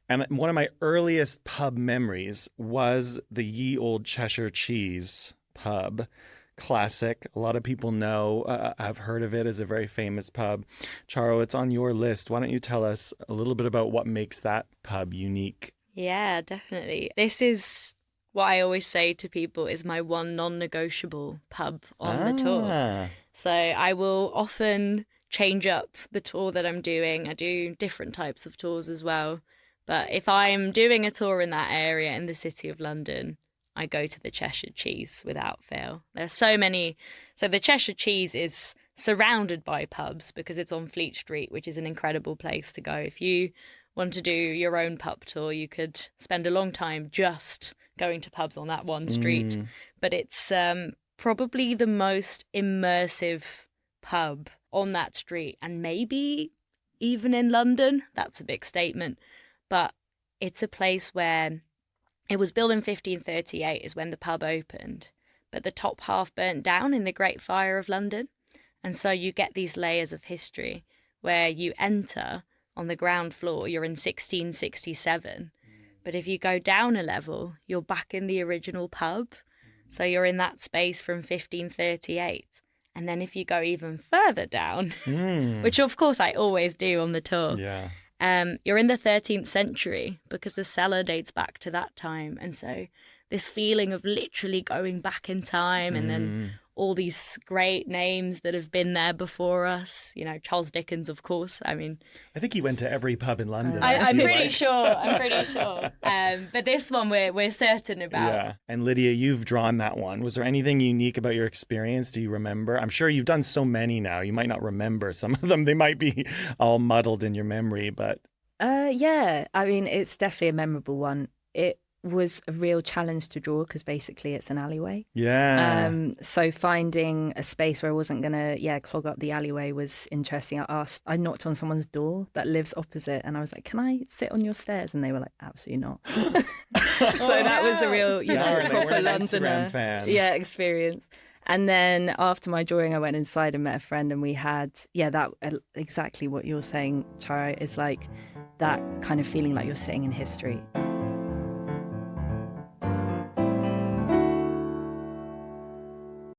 And one of my earliest pub memories was the Ye Old Cheshire Cheese pub. Classic. A lot of people know, have heard of it as a very famous pub. Charo, it's on your list. Why don't you tell us a little bit about what makes that pub unique? Yeah, definitely. This is what I always say to people is my one non-negotiable pub on the tour. Ah, So I will often change up the tour that I'm doing. I do different types of tours as well. But if I'm doing a tour in that area in the City of London, I go to the Cheshire Cheese without fail. There are so many. So the Cheshire Cheese is surrounded by pubs because it's on Fleet Street, which is an incredible place to go. If you want to do your own pub tour, you could spend a long time just going to pubs on that one street. But it's probably the most immersive pub on that street, and maybe even in London. That's a big statement. But it's a place where it was built in 1538 is when the pub opened, but the top half burnt down in the Great Fire of London. And so you get these layers of history where you enter on the ground floor, you're in 1667. But if you go down a level, you're back in the original pub. So you're in that space from 1538. And then if you go even further down, which of course I always do on the tour, yeah. you're in the 13th century because the cellar dates back to that time. And so this feeling of literally going back in time, and then all these great names that have been there before us, you know, Charles Dickens, of course. I mean, I think he went to every pub in London. I'm pretty sure. But this one we're certain about. Yeah. And Lydia, you've drawn that one. Was there anything unique about your experience? Do you remember? I'm sure you've done so many now. You might not remember some of them. They might be all muddled in your memory, but yeah, I mean, it's definitely a memorable one. It was a real challenge to draw because basically it's an alleyway. yeah. So finding a space where I wasn't gonna clog up the alleyway was interesting. I knocked on someone's door that lives opposite, and I was like, "Can I sit on your stairs?" And they were like, "Absolutely not." So that was a real, Darn, they proper weren't an Londoner Instagram fan. experience. And then after my drawing, I went inside and met a friend, and we had that exactly what you're saying, Charo, is like that kind of feeling like you're sitting in history.